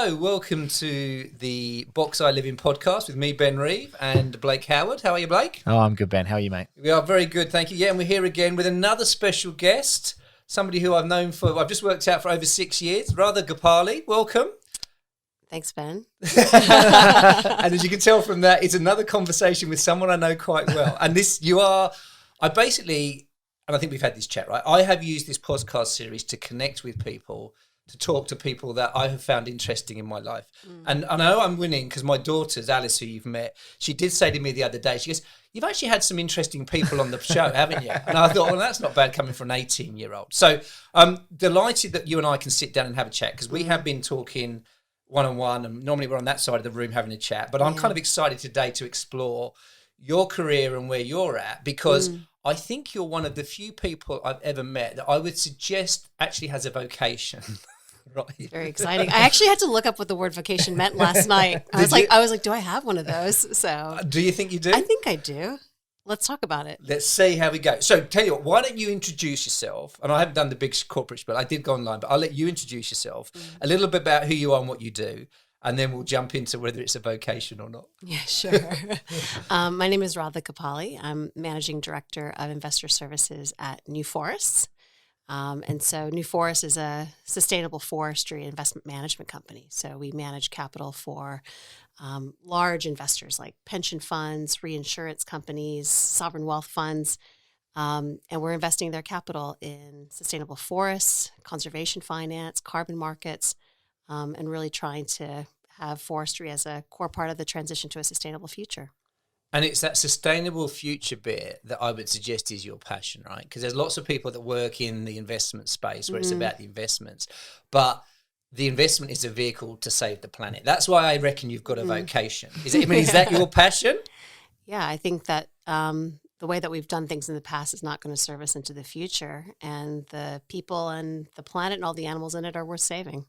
Hello, welcome to the Box I Live In podcast with me, Ben Reeve, and Blake Howard. How are you, Blake? Oh, I'm good, Ben. How are you, mate? We are very good, thank you. Yeah, and we're here again with another special guest, somebody who I've known I've just worked out for over 6 years, Radha Kuppalli. Welcome. Thanks, Ben. And as you can tell from that, it's another conversation with someone I know quite well. And and I think we've had this chat, right? I have used this podcast series to connect with people, to talk to people that I have found interesting in my life. And I know I'm winning because my daughter's, Alice, who you've met, she did say to me the other day, she goes, "You've actually had some interesting people on the show, haven't you?" And I thought, well, that's not bad coming from an 18-year-old. So I'm delighted that you and I can sit down and have a chat because we have been talking one-on-one, and normally we're on that side of the room having a chat. But I'm kind of excited today to explore your career and where you're at, because I think you're one of the few people I've ever met that I would suggest actually has a vocation. Right. Very exciting. I actually had to look up what the word vocation meant last night. I was like, do I have one of those? So Do you think you do? I think I do. Let's talk about it. Let's see how we go. So tell you what, why don't you introduce yourself? And I haven't done the big corporate spiel. I did go online, but I'll let you introduce yourself, a little bit about who you are and what you do, and then we'll jump into whether it's a vocation or not. Yeah, sure. My name is Radha Kuppalli. I'm Managing Director of Investor Services at New Forests. And so New Forest is a sustainable forestry investment management company. So we manage capital for large investors like pension funds, reinsurance companies, sovereign wealth funds, and we're investing their capital in sustainable forests, conservation finance, carbon markets, and really trying to have forestry as a core part of the transition to a sustainable future. And it's that sustainable future bit that I would suggest is your passion, right? Because there's lots of people that work in the investment space where it's about the investments, but the investment is a vehicle to save the planet. That's why I reckon you've got a vocation. Is that your passion? Yeah, I think that the way that we've done things in the past is not going to serve us into the future, and the people and the planet and all the animals in it are worth saving.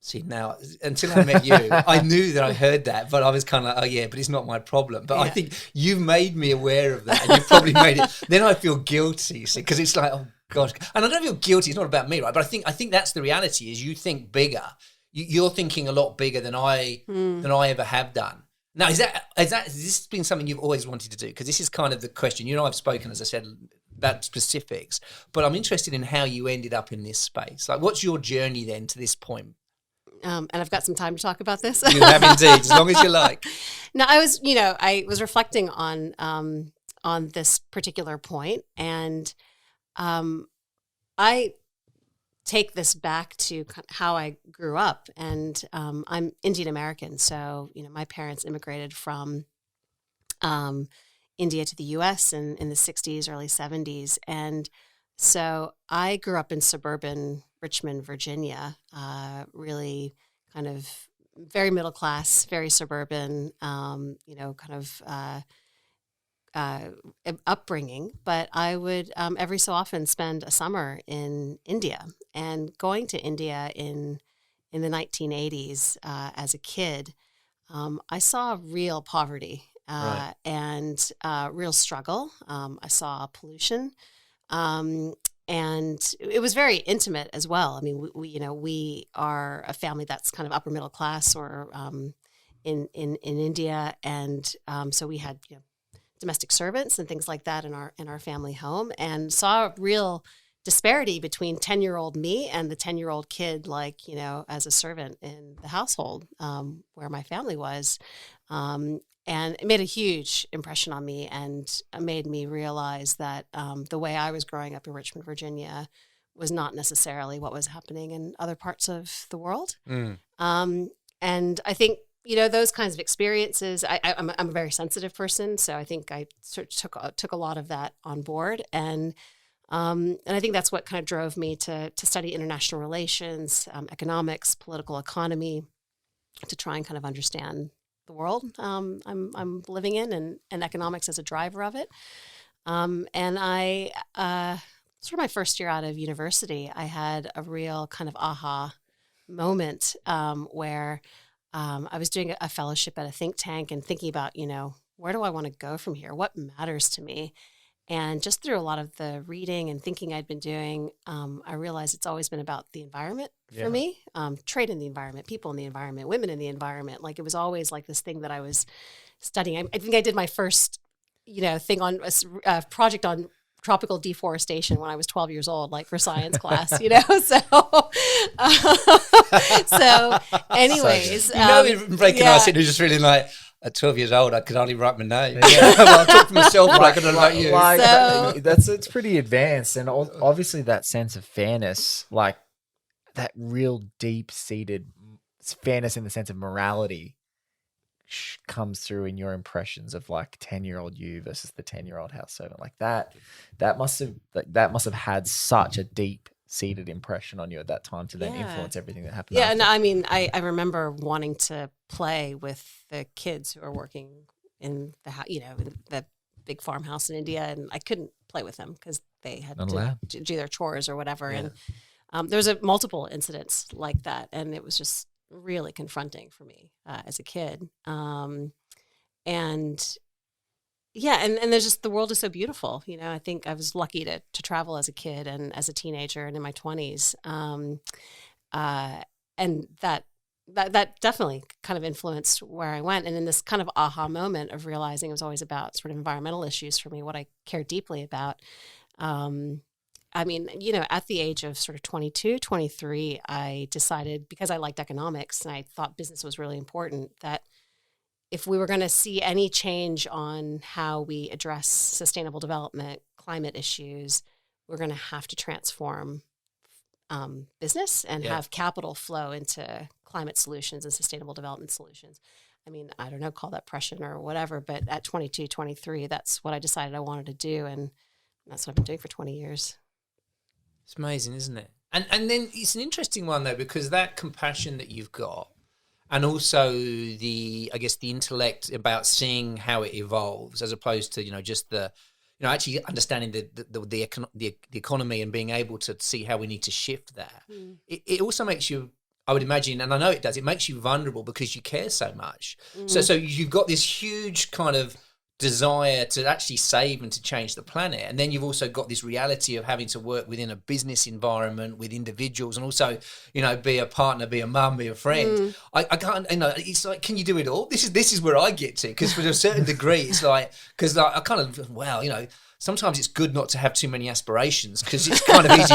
See, now, until I met you, I knew that I heard that, but I was kind of like, oh, yeah, but it's not my problem. But I think you've made me aware of that, and you've probably made it. Then I feel guilty, see, because it's like, oh, gosh. And I don't feel guilty. It's not about me, right? But I think that's the reality is you think bigger. You're thinking a lot bigger than I ever have done. Now, has this been something you've always wanted to do? Because this is kind of the question. You know, I've spoken, as I said, about specifics, but I'm interested in how you ended up in this space. Like, what's your journey then to this point? And I've got some time to talk about this. You have indeed, as long as you like. No, I was reflecting on this particular point, and I take this back to how I grew up, and I'm Indian American, so my parents immigrated from India to the U.S. in the 60s, early 70s, and so I grew up in suburban Richmond, Virginia, really kind of very middle class, very suburban, upbringing. But I would every so often spend a summer in India, and going to India in the 1980s as a kid, I saw real poverty and real struggle. I saw pollution. And it was very intimate as well. I mean, we are a family that's kind of upper middle class, or in India, and so we had domestic servants and things like that in our family home, and saw a real disparity between 10-year-old me and the 10-year-old kid, as a servant in the household where my family was. And it made a huge impression on me, and made me realize that the way I was growing up in Richmond, Virginia, was not necessarily what was happening in other parts of the world. And I think, those kinds of experiences, I'm a very sensitive person, so I think I sort of took a lot of that on board. And I think that's what kind of drove me to study international relations, economics, political economy, to try and kind of understand the world I'm living in, and economics as a driver of it. And I, sort of my first year out of university, I had a real kind of aha moment where I was doing a fellowship at a think tank and thinking about, where do I want to go from here? What matters to me? And just through a lot of the reading and thinking I'd been doing, I realized it's always been about the environment for me, trade in the environment, people in the environment, women in the environment. Like it was always like this thing that I was studying. I think I did my first, thing on a project on tropical deforestation when I was 12 years old, like for science class, So, so anyways. Breaking ice, it was just really like, at 12 years old, I could only write my name. Well, I talk for myself, but I could only write you. It's pretty advanced. And obviously that sense of fairness, like that real deep-seated fairness in the sense of morality comes through in your impressions of like 10-year-old you versus the 10-year-old house servant. Like that must have had such a deep-seated impression on you at that time to then influence everything that happened. Yeah, and I mean, I remember wanting to play with the kids who are working in in the big farmhouse in India, and I couldn't play with them because they had to do their chores or whatever. Yeah. And there was multiple incidents like that, and it was just really confronting for me as a kid. And there's just, the world is so beautiful. I think I was lucky to travel as a kid and as a teenager and in my 20s. And that definitely kind of influenced where I went. And in this kind of aha moment of realizing it was always about sort of environmental issues for me, what I care deeply about. I mean, at the age of sort of 22, 23, I decided, because I liked economics and I thought business was really important, that if we were going to see any change on how we address sustainable development, climate issues, we're going to have to transform business and have capital flow into climate solutions and sustainable development solutions. I mean, I don't know, call that prescient or whatever, but at 22, 23, that's what I decided I wanted to do. And that's what I've been doing for 20 years. It's amazing, isn't it? And then it's an interesting one, though, because that compassion that you've got, and also the intellect about seeing how it evolves, as opposed to, just the, actually understanding the economy and being able to see how we need to shift that. It also makes you, I would imagine, and I know it does, it makes you vulnerable because you care so much. So you've got this huge kind of desire to actually save and to change the planet, and then you've also got this reality of having to work within a business environment with individuals, and also be a partner, be a mum, be a friend. I can't, it's like, can you do it all? This is where I get to, because to a certain degree it's like, because I kind of, sometimes it's good not to have too many aspirations, because it's kind of easy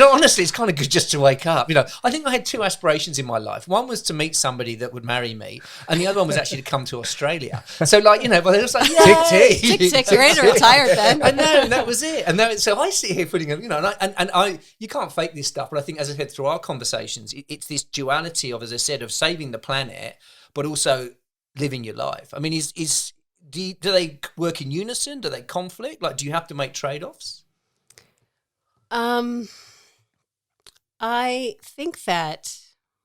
honestly, it's kind of good just to wake up. I think I had two aspirations in my life. One was to meet somebody that would marry me, and the other one was actually to come to Australia. So but it was like, tick, you're ready to retire then. I know, and that was it. And so I sit here putting, you can't fake this stuff, but I think, as I said, through our conversations, it's this duality of, as I said, of saving the planet, but also living your life. I mean, do they work in unison? Do they conflict? Like, do you have to make trade-offs? I think that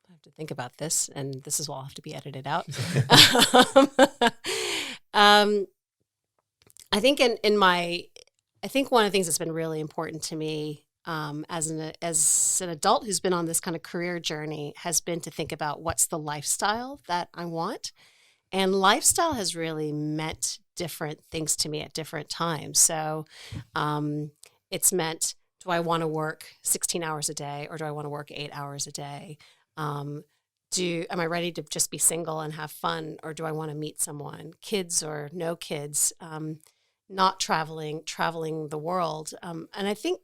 I have to think about this, and this is what will have to be edited out. I think I think one of the things that's been really important to me as an adult who's been on this kind of career journey has been to think about what's the lifestyle that I want. And lifestyle has really meant different things to me at different times. So it's meant, do I want to work 16 hours a day, or do I want to work 8 hours a day? Am I ready to just be single and have fun, or do I want to meet someone? Kids or no kids? Not traveling the world. And I think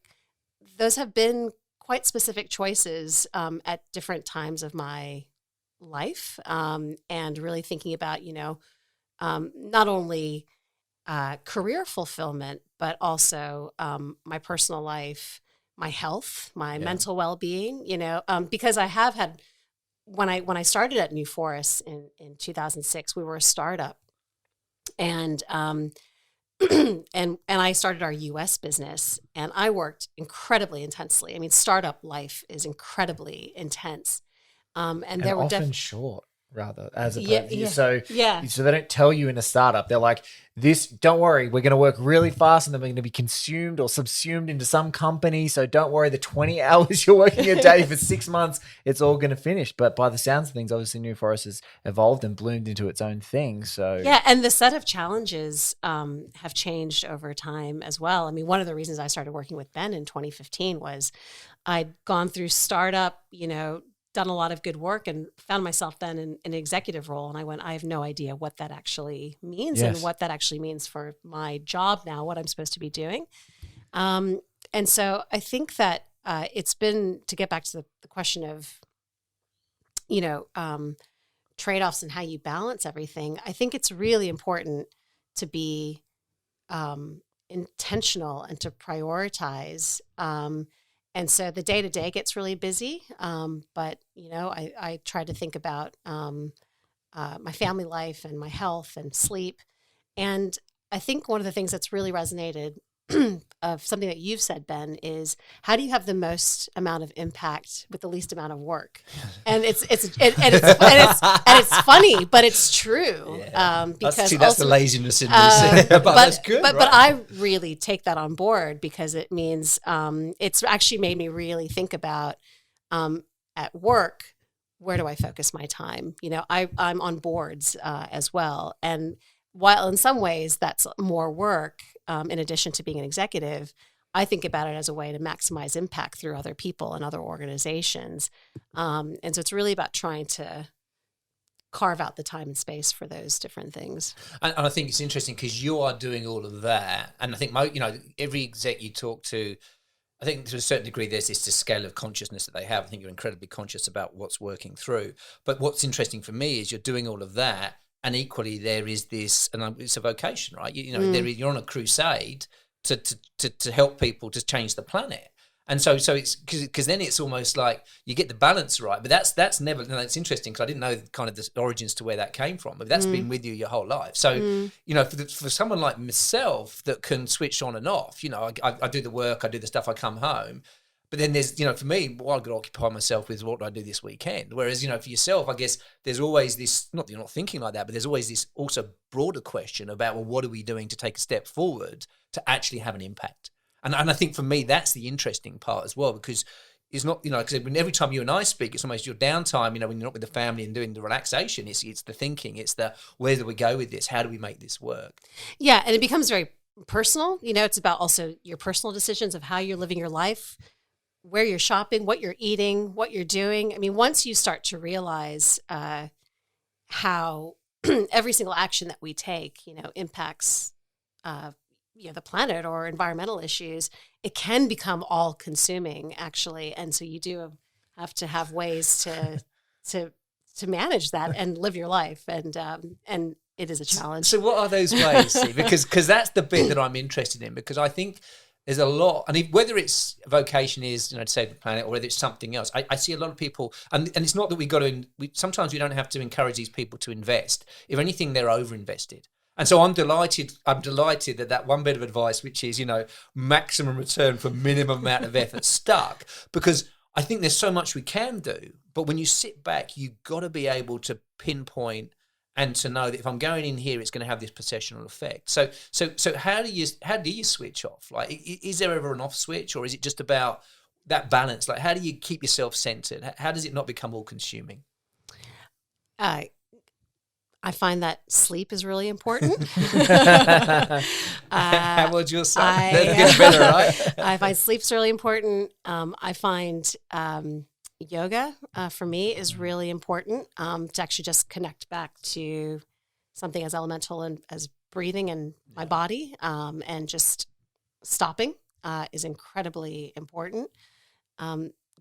those have been quite specific choices at different times of my life, and really thinking about, not only career fulfillment, but also my personal life, my health, my mental well-being, because I have had, when I started at New Forest in 2006, we were a startup, and and I started our U.S. business, and I worked incredibly intensely. I mean, startup life is incredibly intense. And there were often short. rather, as Yeah, opposed to yeah, so yeah. so they don't tell you in a startup. They're like, this, don't worry, we're going to work really fast and then we're going to be consumed or subsumed into some company. So don't worry, the 20 hours you're working a day for 6 months, it's all going to finish. But by the sounds of things, obviously New Forest has evolved and bloomed into its own thing. So Yeah, and the set of challenges have changed over time as well. I mean, one of the reasons I started working with Ben in 2015 was I'd gone through startup, done a lot of good work and found myself then in an executive role. And I went, I have no idea what that actually means and Yes. what that actually means for my job now, what I'm supposed to be doing. And so I think that it's been, to get back to the question of, trade-offs and how you balance everything, I think it's really important to be intentional and to prioritize. And so the day-to-day gets really busy, but I try to think about my family life and my health and sleep. And I think one of the things that's really resonated of something that you've said, Ben, is how do you have the most amount of impact with the least amount of work? And it's funny, but it's true. Yeah. Because that's the laziness in me. But that's good. But I really take that on board because it means it's actually made me really think about at work, where do I focus my time? I'm on boards as well. And while in some ways that's more work, in addition to being an executive, I think about it as a way to maximize impact through other people and other organizations. And so it's really about trying to carve out the time and space for those different things. And I think it's interesting because you are doing all of that. And I think, every exec you talk to, I think to a certain degree, there's this scale of consciousness that they have. I think you're incredibly conscious about what's working through. But what's interesting for me is you're doing all of that. And equally, there is this, and it's a vocation, right? You're on a crusade to help people to change the planet, and so it's because then it's almost like you get the balance right. But that's never. And it's interesting because I didn't know kind of the origins to where that came from. But that's been with you your whole life. So for someone like myself that can switch on and off, I do the work, I do the stuff, I come home. But then there's, for me, I've got to occupy myself with what do I do this weekend? Whereas, for yourself, I guess there's always this, not that you're not thinking like that, but there's always this also broader question about, well, what are we doing to take a step forward to actually have an impact? And I think for me, that's the interesting part as well, because it's not, because every time you and I speak, it's almost your downtime, when you're not with the family and doing the relaxation, it's the thinking, it's the, where do we go with this? How do we make this work? Yeah. And it becomes very personal. It's about also your personal decisions of how you're living your life, where you're shopping, what you're eating, what you're doing. I mean, once you start to realize how every single action that we take, impacts, the planet or environmental issues, it can become all consuming actually. And so you do have to have ways to manage that and live your life. And it is a challenge. So what are those ways? See? Because that's the bit that I'm interested in, because I think there's a lot, and whether it's vocation is, to save the planet, or whether it's something else, I see a lot of people, and it's not that we got to, sometimes we don't have to encourage these people to invest. If anything, they're over-invested. And so I'm delighted that one bit of advice, which is, maximum return for minimum amount of effort stuck, because I think there's so much we can do, but when you sit back, you've got to be able to pinpoint and to know that if I'm going in here, it's going to have this processional effect. So how do you switch off? Like, is there ever an off switch, or is it just about that balance? Like, how do you keep yourself centered? How does it not become all consuming? I find that sleep is really important. How would you say? That's better, right? I find sleep's really important. I find yoga for me is really important to actually just connect back to something as elemental and as breathing in my body, and just stopping is incredibly important.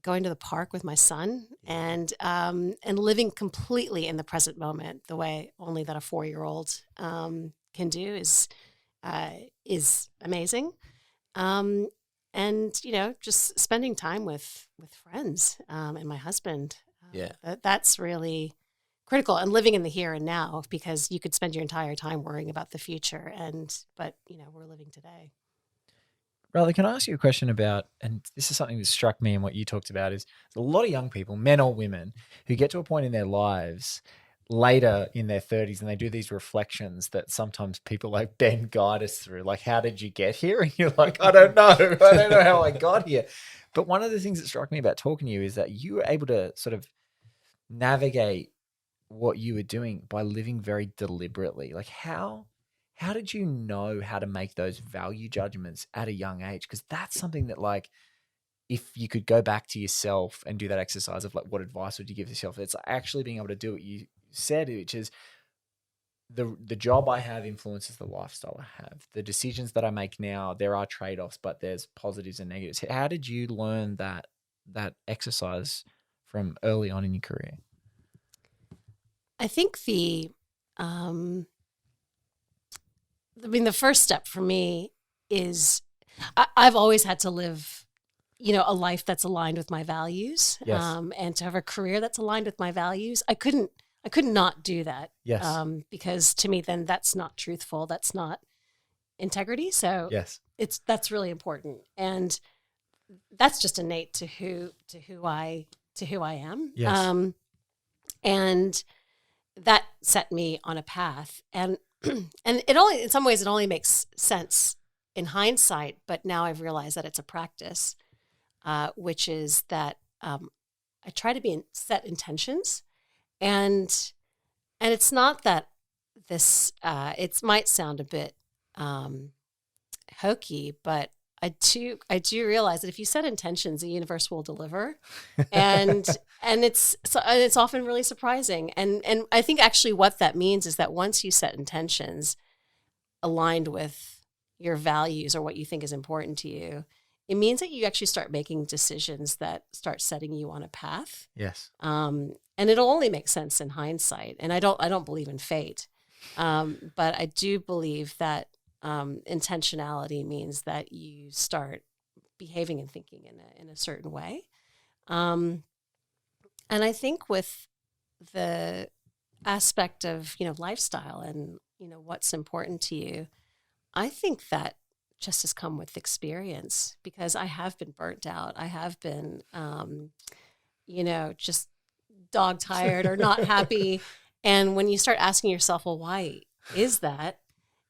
Going to the park with my son and living completely in the present moment, the way only that a 4-year-old can do is amazing. And, just spending time with friends and my husband. That's really critical, and living in the here and now, because you could spend your entire time worrying about the future. But we're living today. Radha, can I ask you a question about, and this is something that struck me and what you talked about, is there's a lot of young people, men or women, who get to a point in their lives later in their 30s and they do these reflections that sometimes people like Ben guide us through, like, how did you get here? And you're like, I don't know. I don't know how I got here. But one of the things that struck me about talking to you is that you were able to sort of navigate what you were doing by living very deliberately. Like, how did you know how to make those value judgments at a young age? Because that's something that, like, if you could go back to yourself and do that exercise of, like, what advice would you give yourself? It's actually being able to do what you said, which is the job I have influences the lifestyle I have. The decisions that I make now, there are trade-offs, but there's positives and negatives. How did you learn that exercise from early on in your career? I think the first step for me is I've always had to live, a life that's aligned with my values, Yes. And to have a career that's aligned with my values. I could not do that. Yes. Because to me, then that's not truthful. That's not integrity. So Yes. that's really important. And that's just innate to who I am. Yes. And that set me on a path. And in some ways it only makes sense in hindsight, but now I've realized that it's a practice, which is that I try to set intentions, and it's not that this it might sound a bit hokey, but I do realize that if you set intentions, the universe will deliver, and it's often really surprising. And I think actually what that means is that once you set intentions aligned with your values or what you think is important to you, it means that you actually start making decisions that start setting you on a path. Yes. And it'll only make sense in hindsight. And I don't believe in fate, but I do believe that intentionality means that you start behaving and thinking in a certain way. And I think with the aspect of, lifestyle and, what's important to you, I think that just has come with experience, because I have been burnt out. I have been, just dog tired or not happy. And when you start asking yourself, well, why is that?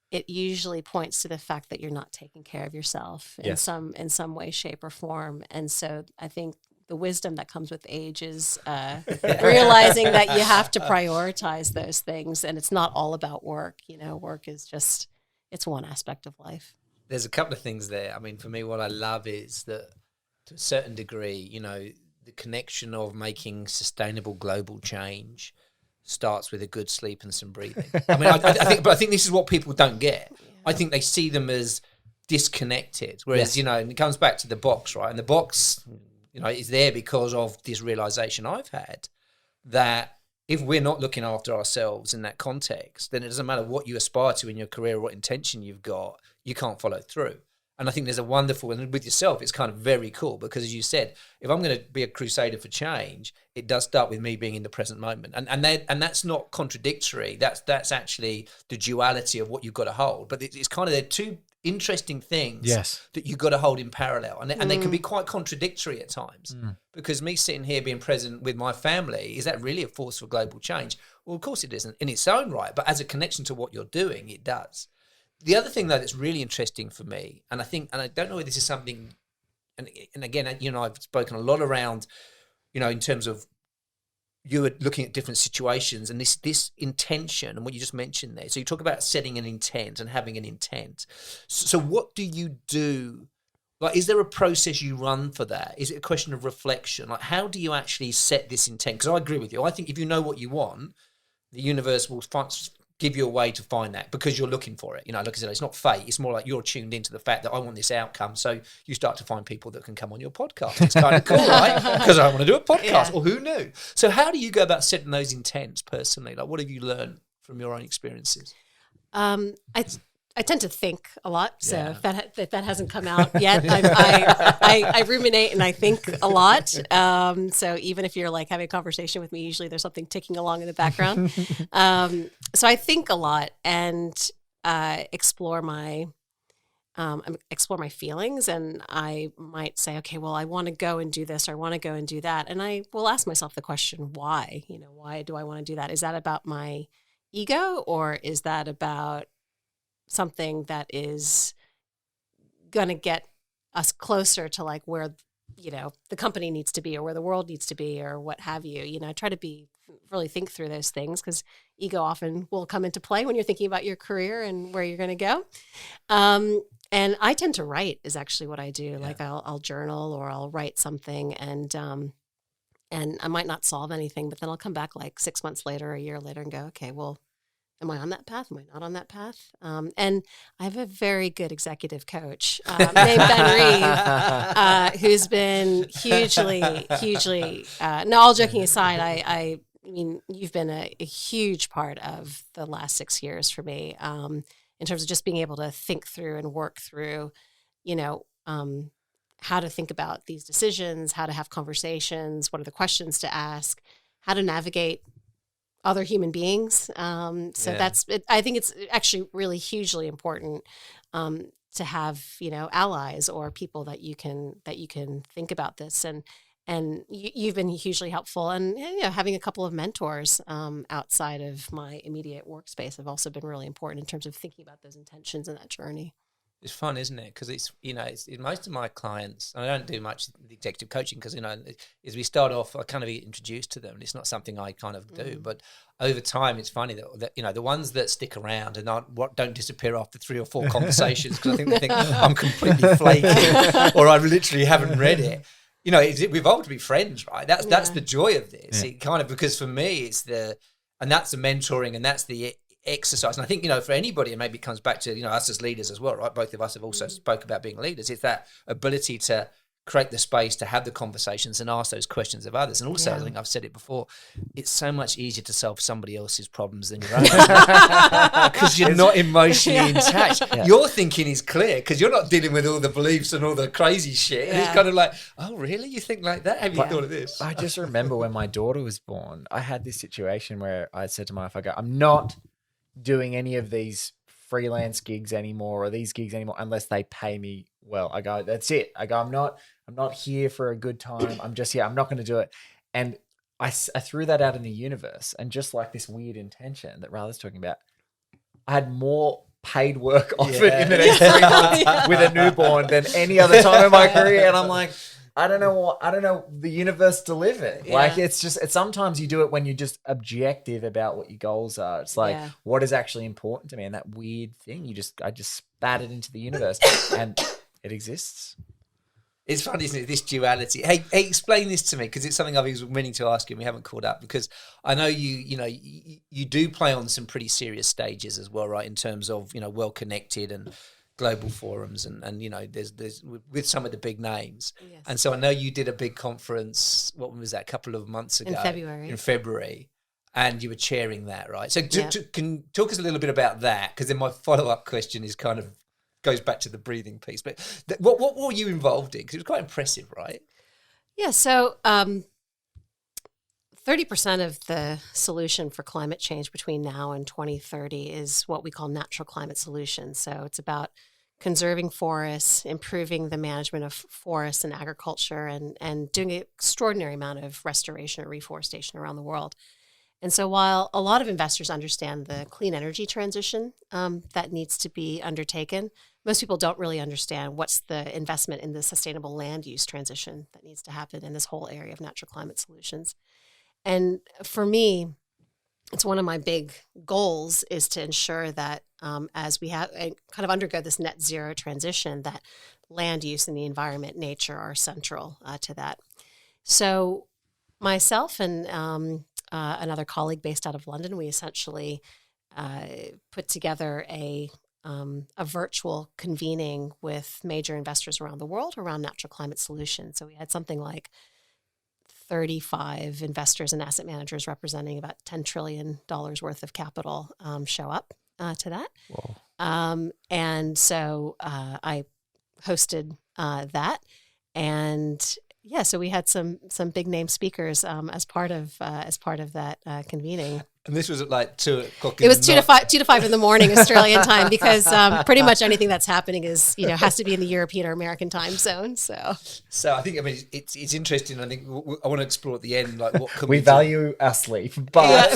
It usually points to the fact that you're not taking care of yourself in some way, shape, or form. And so I think the wisdom that comes with age is realizing that you have to prioritize those things, and it's not all about work. Work is it's one aspect of life. There's a couple of things there. I mean, for me, what I love is that to a certain degree, the connection of making sustainable global change starts with a good sleep and some breathing. I mean, I think this is what people don't get. Yeah. I think they see them as disconnected, whereas, and it comes back to the box, right? And the box, is there because of this realization I've had that if we're not looking after ourselves in that context, then it doesn't matter what you aspire to in your career or what intention you've got, you can't follow through. And I think there's a wonderful, and with yourself, it's kind of very cool, because as you said, if I'm going to be a crusader for change, it does start with me being in the present moment. And that's not contradictory. That's actually the duality of what you've got to hold. But it's kind of, they're two interesting things that you've got to hold in parallel. And they can be quite contradictory at times, because me sitting here being present with my family, is that really a force for global change? Well, of course it isn't in its own right, but as a connection to what you're doing, it does. The other thing, though, that's really interesting for me, and I don't know if this is something, and again, I've spoken a lot around, in terms of you were looking at different situations and this intention and what you just mentioned there. So you talk about setting an intent and having an intent. So what do you do? Like, is there a process you run for that? Is it a question of reflection? Like, how do you actually set this intent? Because I agree with you. I think if you know what you want, the universe will give you a way to find that, because you're looking for it. Like I said, it's not fate. It's more like you're tuned into the fact that I want this outcome. So you start to find people that can come on your podcast. It's kind of cool, right? Because I want to do a podcast. Or who knew? So how do you go about setting those intents personally? Like, what have you learned from your own experiences? I tend to think a lot, so if that hasn't come out yet, I ruminate and I think a lot. So even if you're like having a conversation with me, usually there's something ticking along in the background. So I think a lot and explore my explore my feelings, and I might say, okay, well, I want to go and do this, or I want to go and do that. And I will ask myself the question, why? Why do I want to do that? Is that about my ego, or is that about something that is going to get us closer to like where, the company needs to be, or where the world needs to be, or what have you? I try to really think through those things, because ego often will come into play when you're thinking about your career and where you're going to go. And I tend to write is actually what I do. Yeah. Like I'll journal, or I'll write something, and I might not solve anything, but then I'll come back like 6 months later, a year later, and go, okay, well, am I on that path? Am I not on that path? And I have a very good executive coach named Ben Reeve, who's been hugely, no, all joking aside, I mean, you've been a huge part of the last 6 years for me, in terms of just being able to think through and work through, how to think about these decisions, how to have conversations, what are the questions to ask, how to navigate other human beings. That's it. I think it's actually really hugely important to have, allies or people that you can think about this. And you've been hugely helpful. And having a couple of mentors outside of my immediate workspace have also been really important in terms of thinking about those intentions and that journey. It's fun, isn't it? Because it's most of my clients, and I don't do much executive coaching because as we start off, I kind of get introduced to them, and it's not something I kind of do. But over time, it's funny that the ones that stick around and don't disappear after 3 or 4 conversations, because I think they think I'm completely flaky or I literally haven't read it. We've evolved to be friends, right? That's the joy of this. Yeah. It kind of, because for me, that's the mentoring, and that's the exercise. And I think, for anybody, and maybe it comes back to, us as leaders as well, right? Both of us have also spoke about being leaders. It's that ability to create the space to have the conversations and ask those questions of others. And also, I think I've said it before, it's so much easier to solve somebody else's problems than your own, because you're not emotionally attached. Yeah. Your thinking is clear because you're not dealing with all the beliefs and all the crazy shit. And it's kind of like, oh, really? You think like that? Have you thought of this? I just remember when my daughter was born, I had this situation where I said to my wife, I'm not doing any of these freelance gigs anymore, or these gigs anymore, unless they pay me well. I go, that's it. I go, I'm not here for a good time. I'm just here. I'm not going to do it. And I threw that out in the universe, and just like this weird intention that Radha's talking about, I had more paid work offered in the next 3 months with a newborn than any other time in my career. And I'm like, I don't know, the universe delivered. Yeah. Like it's sometimes you do it when you're just objective about what your goals are. It's like, what is actually important to me? And that weird thing, I just spat it into the universe and it exists. It's funny, isn't it, this duality? Hey, explain this to me, because it's something I've been meaning to ask you and we haven't caught up, because I know you do play on some pretty serious stages as well, right? In terms of, well connected and global forums and there's with some of the big names. Yes. And so I know you did a big conference, what was that, a couple of months ago? In February. And you were chairing that, right? So can talk us a little bit about that, because then my follow-up question is kind of goes back to the breathing piece. But what were you involved in? Because it was quite impressive, right? Yeah, so 30% of the solution for climate change between now and 2030 is what we call natural climate solutions. So it's about conserving forests, improving the management of forests and agriculture, and doing an extraordinary amount of restoration or reforestation around the world. And so while a lot of investors understand the clean energy transition that needs to be undertaken, most people don't really understand what's the investment in the sustainable land use transition that needs to happen in this whole area of natural climate solutions. And for me, it's one of my big goals is to ensure that as we have kind of undergo this net zero transition, that land use and the environment, nature are central to that. So myself and another colleague based out of London, we essentially put together a virtual convening with major investors around the world around natural climate solutions. So we had something like 35 investors and asset managers representing about $10 trillion worth of capital show up to that. Whoa. And so I hosted that. And so we had some big name speakers as part of that convening. And this was at like 2:00. It was 2 to 5 in the morning Australian time, because pretty much anything that's happening is, has to be in the European or American time zone. So I think, it's interesting. I think I want to explore at the end, like what can we do. value our sleep, but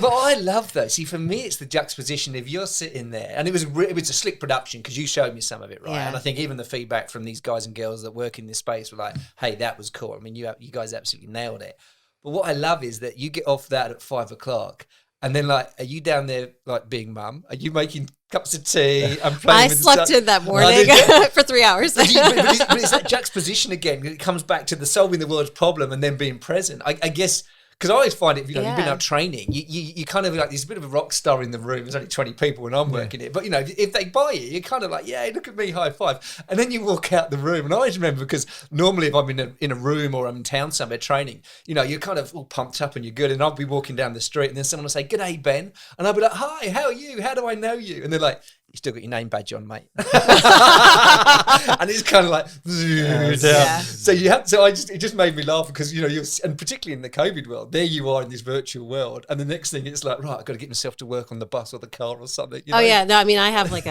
But I love that. See, for me, it's the juxtaposition of you're sitting there, and it was a slick production because you showed me some of it, right? Yeah. And I think even the feedback from these guys and girls that work in this space were like, "Hey, that was cool." I mean, you guys absolutely nailed it. But what I love is that you get off that at 5:00, and then like, are you down there like being mum? Are you making cups of tea? I slept in that morning for 3 hours. But it's that juxtaposition again. It comes back to the solving the world's problem and then being present. I guess. Because I always find it, you've been out training, you kind of like, there's a bit of a rock star in the room. There's only 20 people when I'm working it. But, if they buy it, you're kind of like, yeah, look at me, high five. And then you walk out the room. And I always remember, because normally if I'm in a room or I'm in town somewhere training, you're kind of all pumped up and you're good. And I'll be walking down the street and then someone will say, "G'day, Ben." And I'll be like, "Hi, how are you? How do I know you?" And they're like, "You still got your name badge on, mate." And it's kind of like, yeah. So it just made me laugh because, and particularly in the COVID world, there you are in this virtual world. And the next thing it's like, right, I've got to get myself to work on the bus or the car or something. Oh yeah. No, I have like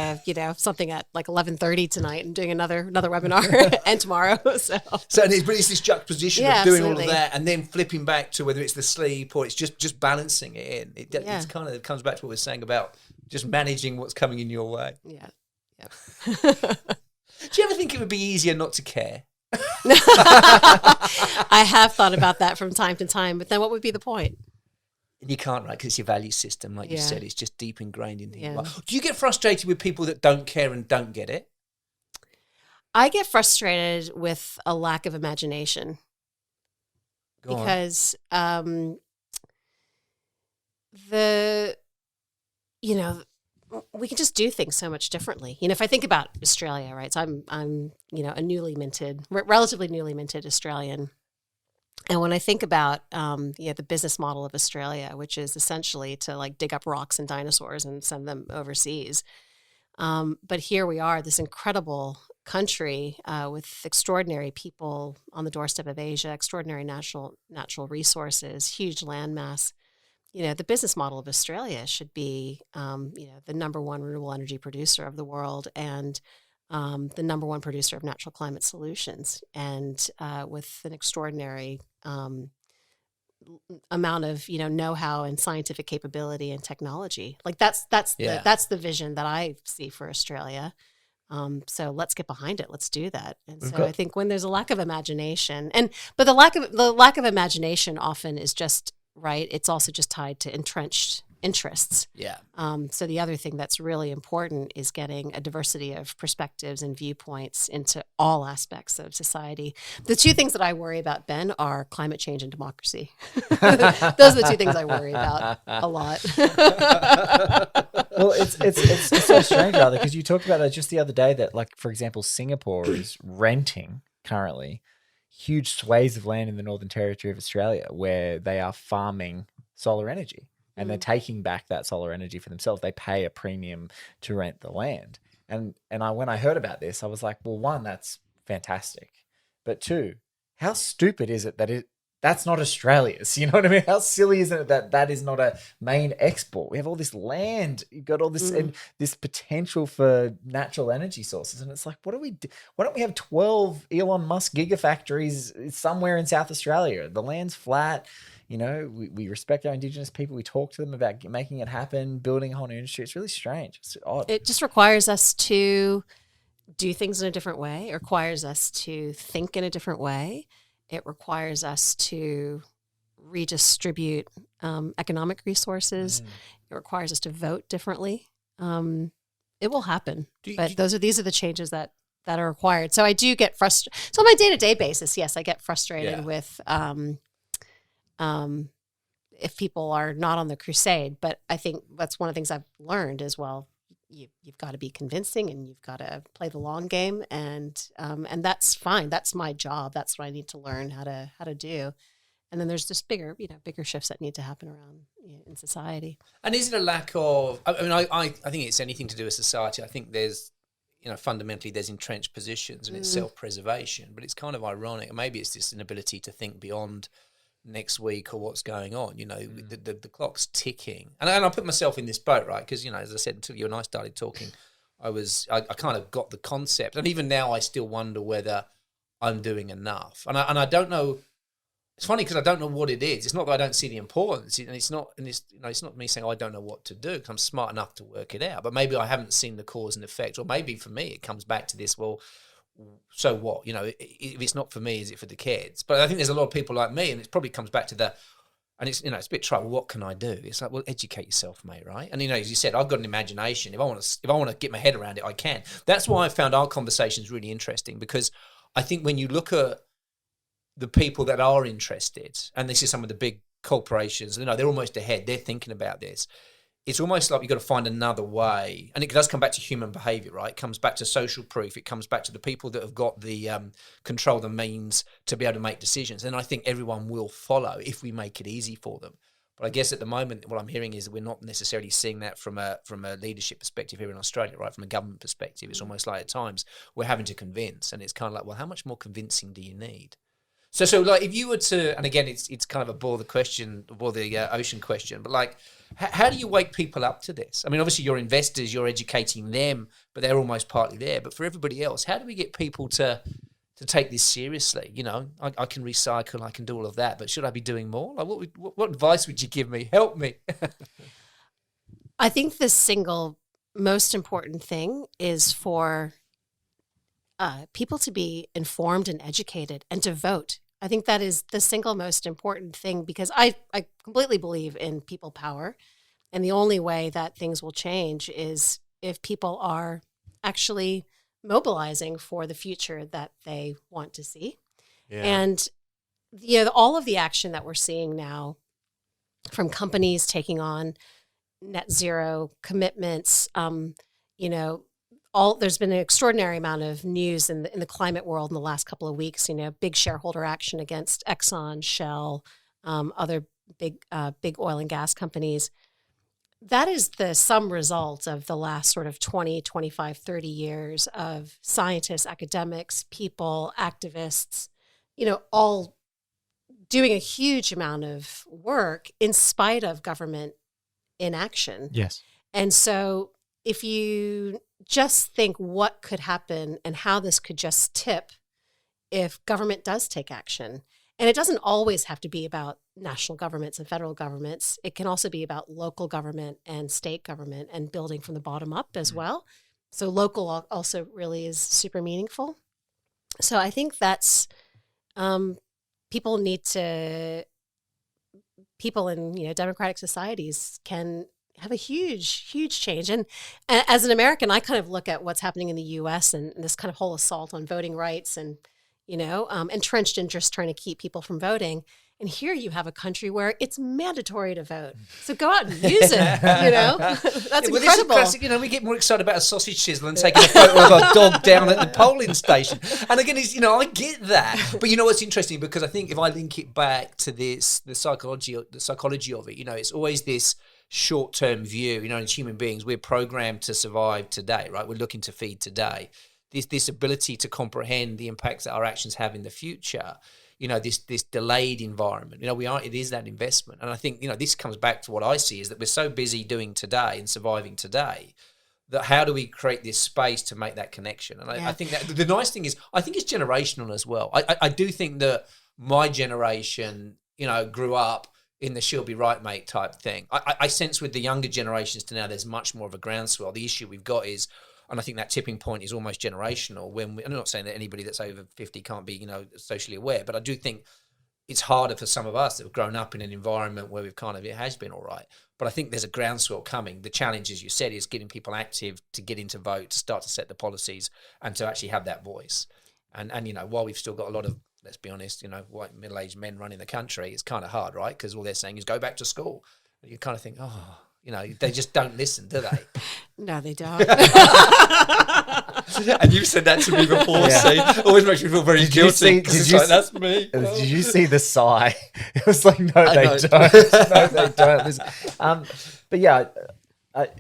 something at like 11:30 tonight and doing another webinar and tomorrow. So it's this juxtaposition of doing absolutely. all of that and then flipping back to whether it's the sleep or it's just balancing it in. It's kind of comes back to what we're saying about just managing what's coming in your way. Yeah. Do you ever think it would be easier not to care? I have thought about that from time to time, but then what would be the point? And you can't, right? Because it's your value system, like you said, it's just deep ingrained in you. Yeah. Do you get frustrated with people that don't care and don't get it? I get frustrated with a lack of imagination. Go on. Because we can just do things so much differently. If I think about Australia, right? So I'm a relatively newly minted Australian. And when I think about the business model of Australia, which is essentially to like dig up rocks and dinosaurs and send them overseas. But here we are, this incredible country with extraordinary people on the doorstep of Asia, extraordinary natural resources, huge landmass. The business model of Australia should be, the number one renewable energy producer of the world and the number one producer of natural climate solutions, and with an extraordinary amount of know-how and scientific capability and technology. Like that's the vision that I see for Australia. So let's get behind it. Let's do that. And so I think when there's a lack of imagination, but the lack of imagination often is just. Right. It's also just tied to entrenched interests. Yeah. So the other thing that's really important is getting a diversity of perspectives and viewpoints into all aspects of society. The two things that I worry about, Ben, are climate change and democracy. Those are the two things I worry about a lot. Well, it's so strange, rather, because you talked about that just the other day that, like, for example, Singapore is renting currently huge swathes of land in the Northern Territory of Australia where they are farming solar energy and they're taking back that solar energy for themselves. They pay a premium to rent the land. And when I heard about this, I was like, well, one, that's fantastic. But two, how stupid is it that that's not Australia's? You know what I mean? How silly is it that is not a main export? We have all this land, you've got all this and this potential for natural energy sources, and it's like, what do we do? Why don't we have 12 Elon Musk gigafactories somewhere in South Australia? The land's flat. We respect our Indigenous people. We talk to them about making it happen, building a whole new industry. It's really strange. It's odd. It just requires us to do things in a different way. It requires us to think in a different way. It requires us to redistribute economic resources. It requires us to vote differently. It will happen, but these are the changes that are required. So I do get frustrated. So on my day-to-day basis, yes, I get frustrated with if people are not on the crusade. But I think that's one of the things I've learned as well. You've got to be convincing and you've got to play the long game, and that's fine. That's my job. That's what I need to learn how to do. And then there's just bigger shifts that need to happen around in society. And is it a lack of? I mean, I think it's anything to do with society. I think there's, fundamentally there's entrenched positions and it's self-preservation, but it's kind of ironic. Maybe it's just an ability to think beyond next week or what's going on. The clock's ticking, and I put myself in this boat, right? Because as I said, until you and I started talking, I kind of got the concept, and even now I still wonder whether I'm doing enough, and I don't know. It's funny because I don't know what it is. It's not that I don't see the importance, and it's not me saying I don't know what to do because I'm smart enough to work it out. But maybe I haven't seen the cause and effect, or maybe for me it comes back to this. Well, so what? If it's not for me, is it for the kids? But I think there's a lot of people like me, and it probably comes back to that. And it's it's a bit trouble. What can I do? It's like, well, educate yourself, mate, right? And as you said, I've got an imagination. If I want to get my head around it, I can. That's why I found our conversations really interesting, because I think when you look at the people that are interested, and this is some of the big corporations, they're almost ahead. They're thinking about this. It's almost like you've got to find another way. And it does come back to human behavior, right? It comes back to social proof. It comes back to the people that have got the control, the means to be able to make decisions. And I think everyone will follow if we make it easy for them. But I guess at the moment, what I'm hearing is that we're not necessarily seeing that from a leadership perspective here in Australia, right? From a government perspective, it's almost like at times we're having to convince. And it's kind of like, well, how much more convincing do you need? So like if you were to, and again, it's kind of a bore the ocean question, but like, how do you wake people up to this? I mean, obviously you're investors, you're educating them, but they're almost partly there. But for everybody else, how do we get people to take this seriously? I can recycle, I can do all of that, but should I be doing more? Like, what advice would you give me? Help me. I think the single most important thing is for people to be informed and educated and to vote. I think that is the single most important thing, because I completely believe in people power. And the only way that things will change is if people are actually mobilizing for the future that they want to see. Yeah. And all of the action that we're seeing now, from companies taking on net zero commitments, there's been an extraordinary amount of news in the climate world in the last couple of weeks. Big shareholder action against Exxon, Shell, other big oil and gas companies. That is the sum result of the last sort of 20, 25, 30 years of scientists, academics, people, activists, all doing a huge amount of work in spite of government inaction. Yes. And so if you just think what could happen and how this could just tip if government does take action. And it doesn't always have to be about national governments and federal governments. It can also be about local government and state government and building from the bottom up as well. So local also really is super meaningful. So I think that's people in democratic societies can have a huge change. And as an American, I kind of look at what's happening in the U.S. and this kind of whole assault on voting rights and, entrenched in just trying to keep people from voting. And here you have a country where it's mandatory to vote. So go out and use it, That's incredible. This is classic, we get more excited about a sausage sizzle and taking a photo of a dog down at the polling station. And again, I get that. But what's interesting, because I think if I link it back to the psychology of it, it's always this short-term view. As human beings, we're programmed to survive today, right? We're looking to feed today. This ability to comprehend the impacts that our actions have in the future, this delayed environment, it is that investment. And I think, this comes back to what I see is that we're so busy doing today and surviving today that how do we create this space to make that connection? And I think that the nice thing is, I think it's generational as well. I do think that my generation, grew up in the she'll be right, mate type thing. I sense with the younger generations to now, there's much more of a groundswell. The issue we've got is, and I think that tipping point is almost generational. I'm not saying that anybody that's over 50 can't be, socially aware, but I do think it's harder for some of us that have grown up in an environment where it has been all right. But I think there's a groundswell coming. The challenge, as you said, is getting people active to get into vote, to start to set the policies and to actually have that voice. And while we've still got a lot of, let's be honest, white middle-aged men running the country, it's kind of hard, right? Because all they're saying is go back to school. You kind of think, they just don't listen, do they? No, they don't. And you've said that to me before, see? Always makes me feel very guilty. That's me. Did you see the sigh? It was like, no, they don't. No, they don't. Listen. But yeah,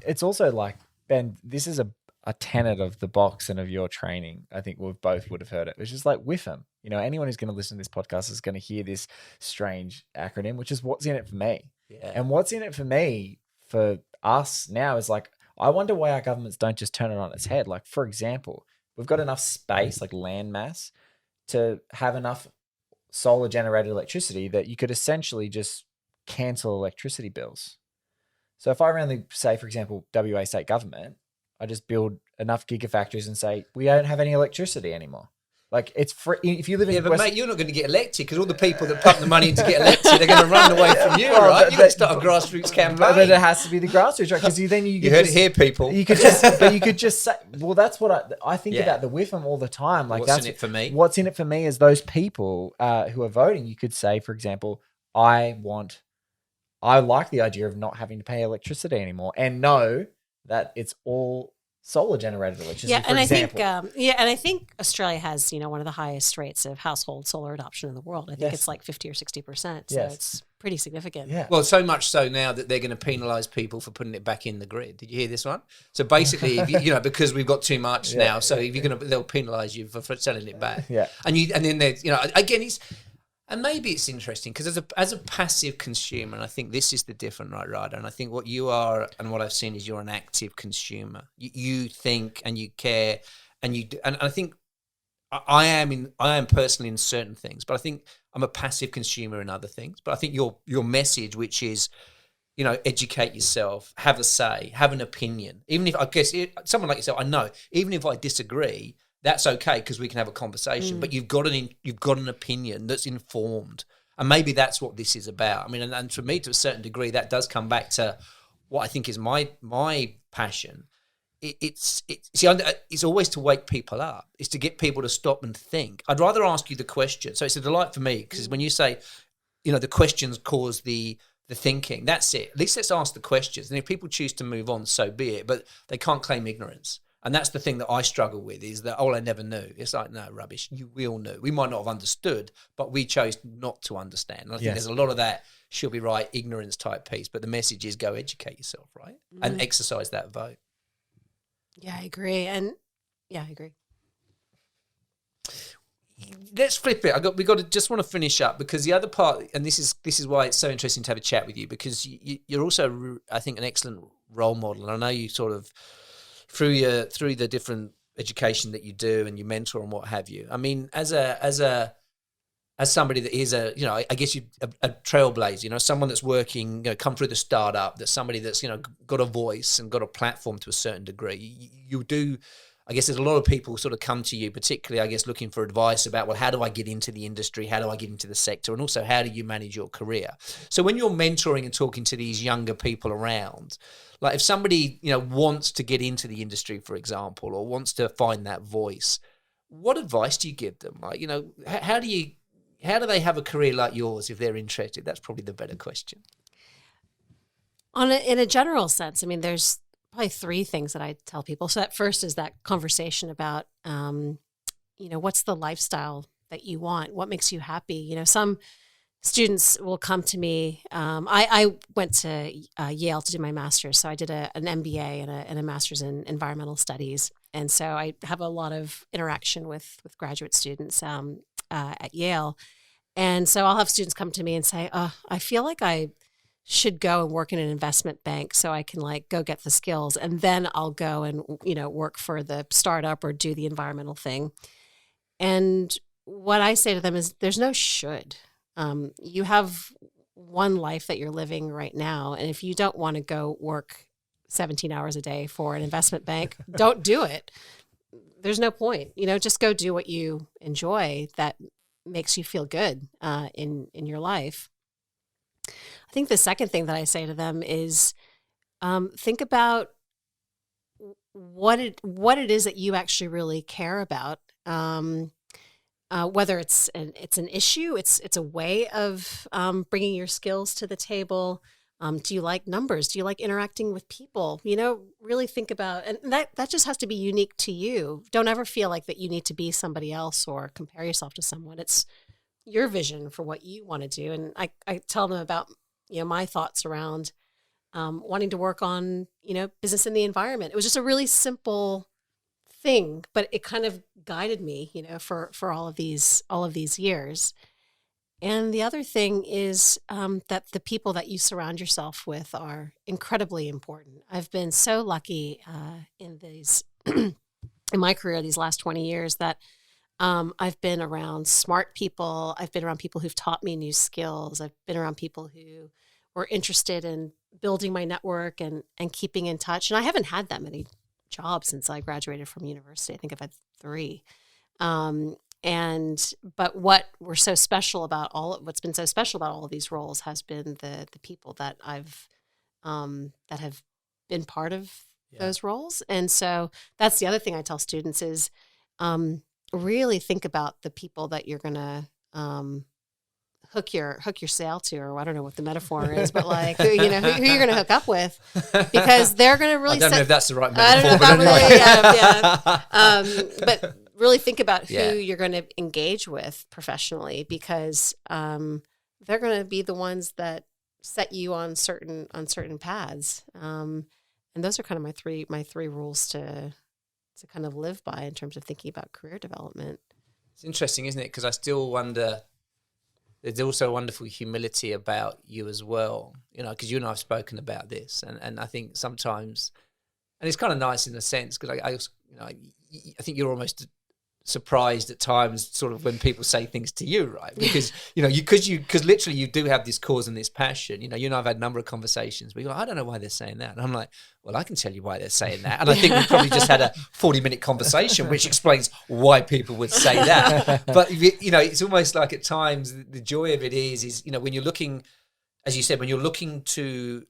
it's also like, Ben, this is a a tenet of the box and of your training. I think we both would have heard it. It's just like WIFM. Anyone who's going to listen to this podcast is going to hear this strange acronym, which is what's in it for me. Yeah. And what's in it for me, for us now, is like, I wonder why our governments don't just turn it on its head. Like, for example, we've got enough space, like land mass, to have enough solar generated electricity that you could essentially just cancel electricity bills. So if I randomly say, for example, WA state government, I just build enough gigafactories and say, we don't have any electricity anymore. Like, it's free. If you live in but mate, you're not going to get elected because all the people that pump the money in to get elected are going to run away from you, right? You've got to start a grassroots campaign. But it has to be the grassroots, right? Because then you heard it here, people. You could just say, well, that's what I think about the WIFM all the time. Like, what's in it for me? What's in it for me is those people who are voting. You could say, for example, I like the idea of not having to pay electricity anymore, and know that it's all solar generated electricity. Yeah, and I think Australia has one of the highest rates of household solar adoption in the world. I think it's like 50 or 60%. So it's pretty significant. Yeah. Well, so much so now that they're going to penalise people for putting it back in the grid. Did you hear this one? So basically, if because we've got too much now, so if they'll penalise you for selling it back. Yeah. And then there's again and maybe it's interesting because as a passive consumer, and I think this is the different, right, Radha? And I think what you are and what I've seen is you're an active consumer. You think and you care, and you do, and I think I am personally in certain things, but I think I'm a passive consumer in other things. But I think your message, which is, educate yourself, have a say, have an opinion. Even if someone like yourself, I know, even if I disagree, that's okay because we can have a conversation. But you've got an opinion that's informed, and maybe that's what this is about. I mean, and for me, to a certain degree, that does come back to what I think is my passion. It's always to wake people up. It's to get people to stop and think. I'd rather ask you the question. So it's a delight for me because when you say, the questions cause the thinking. That's it. At least let's ask the questions, and if people choose to move on, so be it. But they can't claim ignorance. And that's the thing that I struggle with is that, I never knew. It's like, no, rubbish. We all knew. We might not have understood, but we chose not to understand. And I think there's a lot of that, she'll be right, ignorance type piece. But the message is go educate yourself, right? And exercise that vote. Yeah, I agree. I agree. Let's flip it. Just want to finish up because the other part, and this is why it's so interesting to have a chat with you, because you're also, I think, an excellent role model. And I know you sort of, through the different education that you do and you mentor and what have you. I mean, as somebody that is I guess you a trailblazer, someone that's working, come through the startup, that's somebody that's, got a voice and got a platform to a certain degree. You do, I guess there's a lot of people sort of come to you, particularly, I guess, looking for advice about, well, how do I get into the industry? How do I get into the sector? And also, how do you manage your career? So when you're mentoring and talking to these younger people around, like if somebody, wants to get into the industry, for example, or wants to find that voice, what advice do you give them? Like, how do they have a career like yours if they're interested? That's probably the better question. In a general sense, I mean, there's probably three things that I tell people. So that first is that conversation about, what's the lifestyle that you want? What makes you happy? Some students will come to me. I went to Yale to do my master's. So I did an MBA and a master's in environmental studies. And so I have a lot of interaction with graduate students at Yale. And so I'll have students come to me and say, I feel like I should go and work in an investment bank so I can go get the skills. And then I'll go and, work for the startup or do the environmental thing. And what I say to them is there's no should. You have one life that you're living right now. And if you don't want to go work 17 hours a day for an investment bank, don't do it. There's no point, just go do what you enjoy that makes you feel good in your life. I think the second thing that I say to them is think about what it is that you actually really care about. Whether it's an issue, it's a way of bringing your skills to the table. Do you like numbers? Do you like interacting with people? Really think about, and that just has to be unique to you. Don't ever feel like that you need to be somebody else or compare yourself to someone. It's your vision for what you want to do. And I tell them about, my thoughts around wanting to work on, business in the environment. It was just a really simple thing, but it kind of guided me, for all of these years. And the other thing is that the people that you surround yourself with are incredibly important. I've been so lucky in these in my career these last 20 years that I've been around smart people. I've been around people who've taught me new skills. I've been around people who were interested in building my network and keeping in touch. And I haven't had that many jobs since I graduated from university. I think I've had 3. But what's been so special about all of these roles has been the people that that have been part of those roles. And so that's the other thing I tell students is really think about the people that you're going to hook your sail to, or I don't know what the metaphor is, but like who you're going to hook up with, because they're going to really. I don't know if that's the right metaphor. I don't know if anyway. But really think about who you're going to engage with professionally, because they're going to be the ones that set you on certain paths. And those are kind of my three rules to kind of live by in terms of thinking about career development. It's interesting, isn't it? Because I still wonder. There's also a wonderful humility about you as well, because you and I have spoken about this, and I think sometimes, and it's kind of nice in a sense, because I think you're almost surprised at times, sort of when people say things to you, right? Because because literally you do have this cause and this passion. You and I've had a number of conversations. We go, I don't know why they're saying that, and I'm like, well, I can tell you why they're saying that. And I think we probably just had a 40-minute conversation, which explains why people would say that. But it's almost like at times the joy of it is when you're looking, as you said, when you're looking to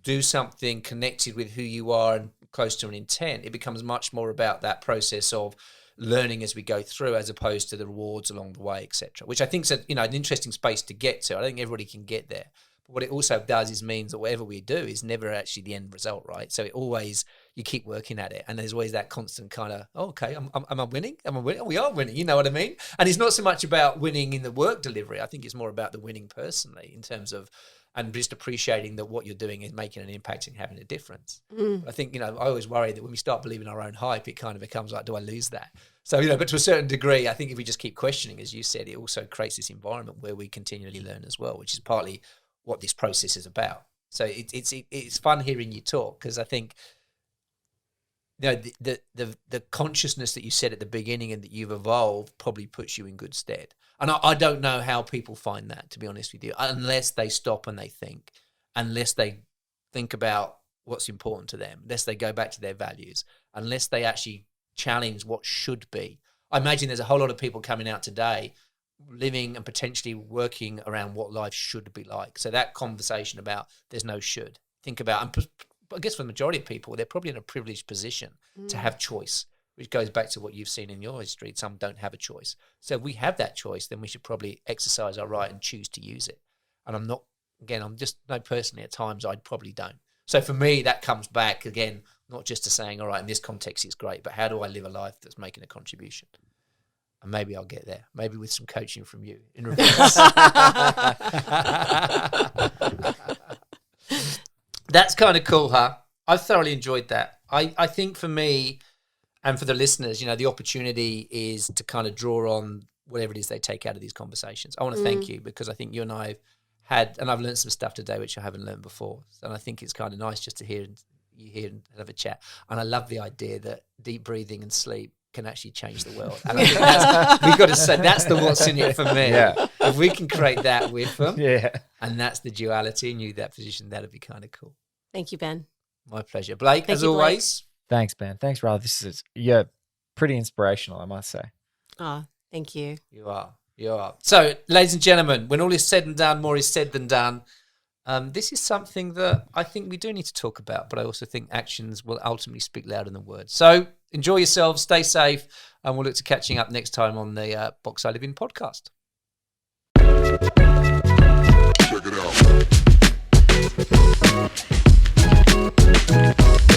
do something connected with who you are and close to an intent, it becomes much more about that process of learning as we go through, as opposed to the rewards along the way, etc. Which I think is an interesting space to get to. I don't think everybody can get there. But what it also does is means that whatever we do is never actually the end result, right? So it always, you keep working at it, and there's always that constant kind of, okay, am I winning? Am I winning? We are winning. You know what I mean? And it's not so much about winning in the work delivery. I think it's more about the winning personally, in terms of, and just appreciating that what you're doing is making an impact and having a difference. I think, I always worry that when we start believing our own hype, it kind of becomes like, do I lose that? So, but to a certain degree, I think if we just keep questioning, as you said, it also creates this environment where we continually learn as well, which is partly what this process is about. So it's fun hearing you talk, because I think, the consciousness that you said at the beginning and that you've evolved probably puts you in good stead. And I don't know how people find that, to be honest with you, unless they stop and they think, unless they think about what's important to them, unless they go back to their values, unless they actually challenge what should be. I imagine there's a whole lot of people coming out today living and potentially working around what life should be like. So that conversation about there's no should, think about, and I guess for the majority of people, they're probably in a privileged position to have choice, which goes back to what you've seen in your history. Some don't have a choice. So if we have that choice, then we should probably exercise our right and choose to use it. And I'm just personally, at times I probably don't. So for me, that comes back again, not just to saying, all right, in this context, it's great, but how do I live a life that's making a contribution? And maybe I'll get there, maybe with some coaching from you in reverse. That's kind of cool, huh? I've thoroughly enjoyed that. I think for me and for the listeners, the opportunity is to kind of draw on whatever it is they take out of these conversations. I want to thank you, because I think you and I have had, and I've learned some stuff today which I haven't learned before. And I think it's kind of nice just to hear and have a chat. And I love the idea that deep breathing and sleep can actually change the world. And I think we've got to say that's what's in it for me. Yeah. If we can create that with them, and that's the duality, and you that position, that'd be kind of cool. Thank you, Ben. My pleasure. Blake, as always. Thanks, Ben. Thanks, Radha. This is pretty inspirational, I must say. Oh, thank you. You are. So, ladies and gentlemen, when all is said and done, more is said than done. This is something that I think we do need to talk about, but I also think actions will ultimately speak louder than words. So enjoy yourselves, stay safe, and we'll look to catching up next time on the Box I Live In podcast. Check it out.